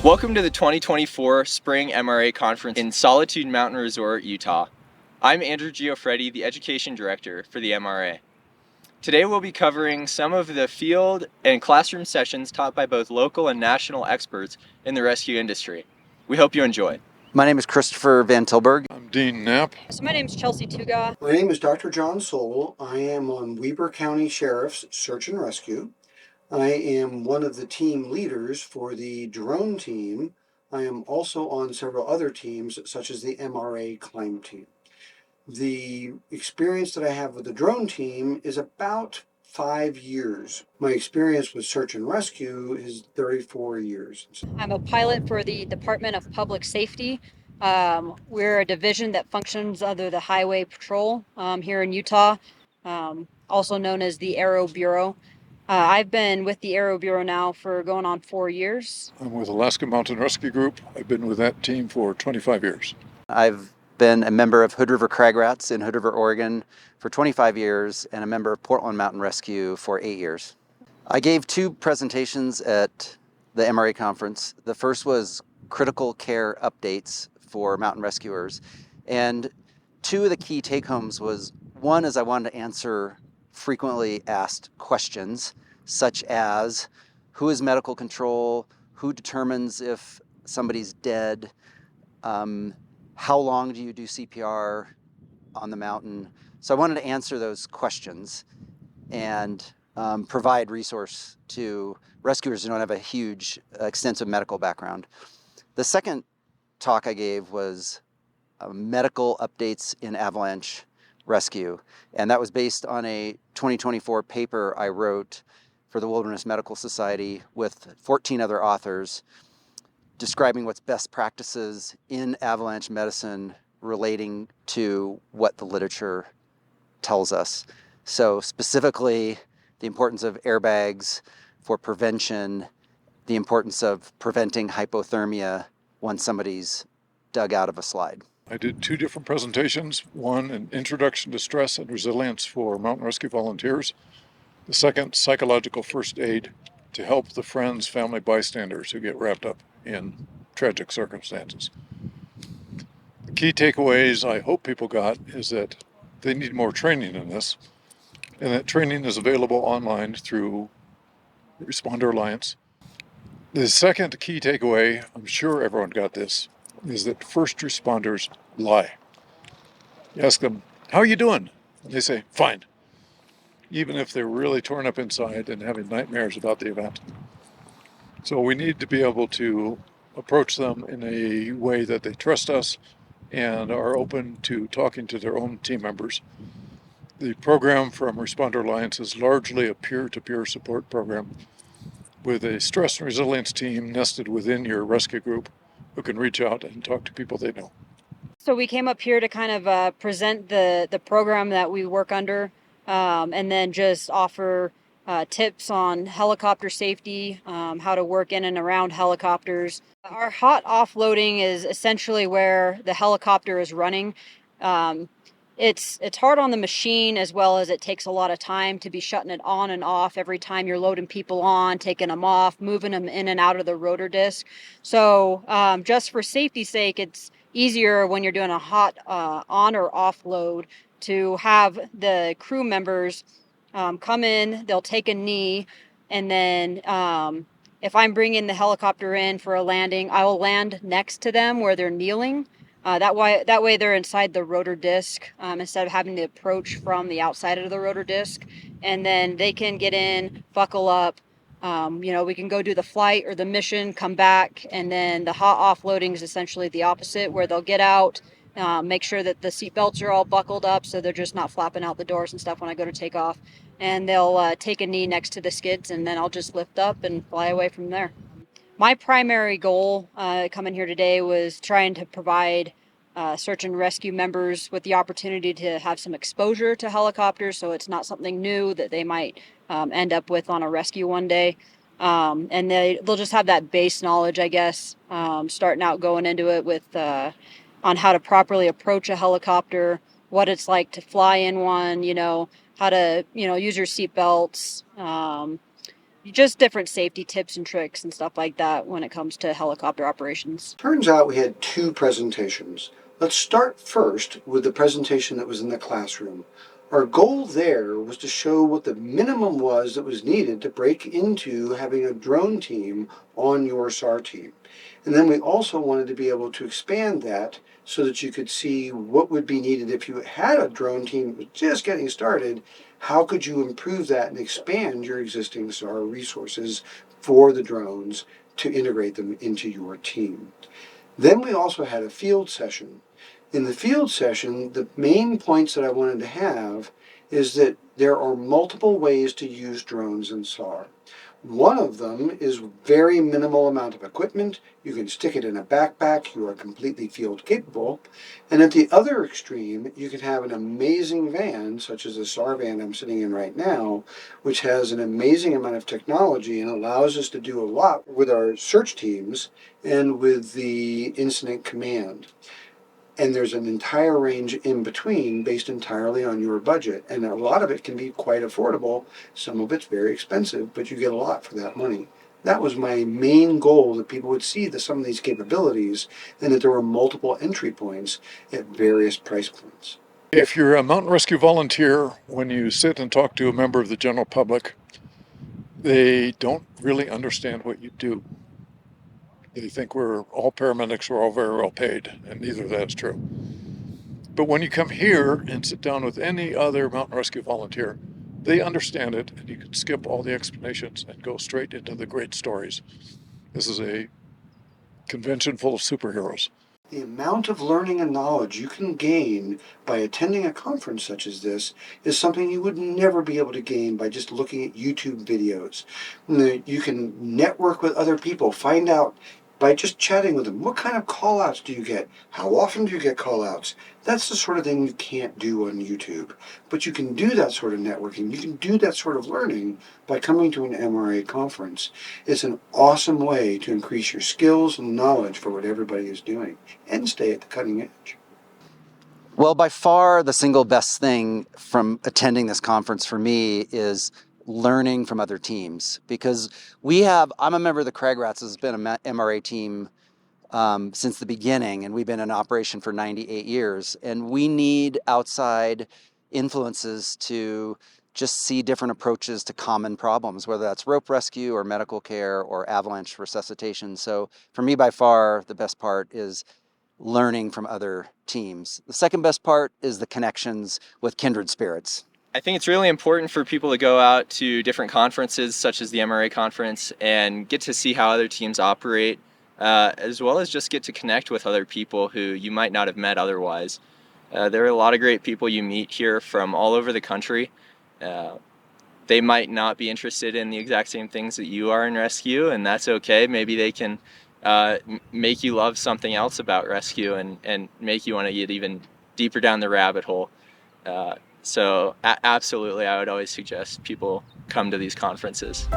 Welcome to the 2024 Spring MRA Conference in Solitude Mountain Resort, Utah. I'm Andrew Giofretti, the Education Director for the MRA. Today we'll be covering some of the field and classroom sessions taught by both local and national experts in the rescue industry. We hope you enjoy. My name is Christopher Van Tilburg. I'm Dean Knapp. So my name is Chelsea Tuga. My name is Dr. John Soule. I am on Weber County Sheriff's Search and Rescue. I am one of the team leaders for the drone team. I am also on several other teams, such as the MRA climb team. The experience that I have with the drone team is about 5 years. My experience with search and rescue is 34 years. I'm a pilot for the Department of Public Safety. We're a division that functions under the Highway Patrol here in Utah, also known as the Aero Bureau. I've been with the Aero Bureau now for going on 4 years. I'm with Alaska Mountain Rescue Group. I've been with that team for 25 years. I've been a member of Hood River Crag Rats in Hood River, Oregon for 25 years and a member of Portland Mountain Rescue for 8 years. I gave 2 presentations at the MRA conference. The first was critical care updates for mountain rescuers. And 2 of the key take-homes was, one is I wanted to answer frequently asked questions, such as who is medical control, who determines if somebody's dead, how long do you do CPR on the mountain? So I wanted to answer those questions and provide resource to rescuers who don't have a huge, extensive medical background. The second talk I gave was medical updates in avalanche rescue, and that was based on a 2024 paper I wrote for the Wilderness Medical Society with 14 other authors, describing what's best practices in avalanche medicine relating to what the literature tells us. So specifically, the importance of airbags for prevention, the importance of preventing hypothermia once somebody's dug out of a slide. I did 2 different presentations. One, an introduction to stress and resilience for mountain rescue volunteers. The second, psychological first aid to help the friends, family, bystanders who get wrapped up in tragic circumstances. The key takeaways I hope people got is that they need more training in this, and that training is available online through Responder Alliance. The second key takeaway, I'm sure everyone got this, is that first responders lie. You ask them, how are you doing? And they say, fine, even if they're really torn up inside and having nightmares about the event. So we need to be able to approach them in a way that they trust us and are open to talking to their own team members. The program from Responder Alliance is largely a peer-to-peer support program with a stress and resilience team nested within your rescue group who can reach out and talk to people they know. So we came up here to kind of present the program that we work under, and then just offer tips on helicopter safety, how to work in and around helicopters. Our hot offloading is essentially where the helicopter is running. It's hard on the machine, as well as it takes a lot of time to be shutting it on and off every time you're loading people on, taking them off, moving them in and out of the rotor disc. So just for safety's sake, it's easier when you're doing a hot on or off load to have the crew members come in, they'll take a knee, and then if I'm bringing the helicopter in for a landing, I will land next to them where they're kneeling. That way they're inside the rotor disc instead of having to approach from the outside of the rotor disc. And then they can get in, buckle up. We can go do the flight or the mission, come back, and then the hot offloading is essentially the opposite, where they'll get out, make sure that the seat belts are all buckled up so they're just not flapping out the doors and stuff when I go to take off. And they'll take a knee next to the skids, and then I'll just lift up and fly away from there. My primary goal coming here today was trying to provide search and rescue members with the opportunity to have some exposure to helicopters, so it's not something new that they might end up with on a rescue one day. And they'll just have that base knowledge, I guess, starting out going into it with on how to properly approach a helicopter, what it's like to fly in one, how to, use your seat belts, just different safety tips and tricks and stuff like that when it comes to helicopter operations. Turns out we had two presentations. Let's start first with the presentation that was in the classroom. Our goal there was to show what the minimum was that was needed to break into having a drone team on your SAR team. And then we also wanted to be able to expand that so that you could see what would be needed if you had a drone team that was just getting started. How could you improve that and expand your existing SAR resources for the drones to integrate them into your team? Then we also had a field session. In the field session, the main points that I wanted to have is that there are multiple ways to use drones in SAR. One of them is very minimal amount of equipment. You can stick it in a backpack. You are completely field capable. And at the other extreme, you can have an amazing van, such as the SAR van I'm sitting in right now, which has an amazing amount of technology and allows us to do a lot with our search teams and with the incident command. And there's an entire range in between based entirely on your budget. And a lot of it can be quite affordable. Some of it's very expensive, but you get a lot for that money. That was my main goal, that people would see some of these capabilities and that there were multiple entry points at various price points. If you're a mountain rescue volunteer, when you sit and talk to a member of the general public, they don't really understand what you do. They think we're all paramedics, we're all very well paid, and neither of that is true. But when you come here and sit down with any other mountain rescue volunteer, they understand it, and you can skip all the explanations and go straight into the great stories. This is a convention full of superheroes. The amount of learning and knowledge you can gain by attending a conference such as this is something you would never be able to gain by just looking at YouTube videos. You can network with other people, find out by just chatting with them. What kind of call-outs do you get? How often do you get call-outs? That's the sort of thing you can't do on YouTube. But you can do that sort of networking. You can do that sort of learning by coming to an MRA conference. It's an awesome way to increase your skills and knowledge for what everybody is doing and stay at the cutting edge. Well, by far the single best thing from attending this conference for me is learning from other teams, because I'm a member of the Crag Rats, has been an MRA team since the beginning, and we've been in operation for 98 years, and we need outside influences to just see different approaches to common problems, whether that's rope rescue or medical care or avalanche resuscitation. So for me, by far, the best part is learning from other teams. The second best part is the connections with kindred spirits. I think it's really important for people to go out to different conferences such as the MRA Conference and get to see how other teams operate, as well as just get to connect with other people who you might not have met otherwise. There are a lot of great people you meet here from all over the country. They might not be interested in the exact same things that you are in rescue, and that's okay. Maybe they can make you love something else about rescue and make you want to get even deeper down the rabbit hole. So absolutely, I would always suggest people come to these conferences.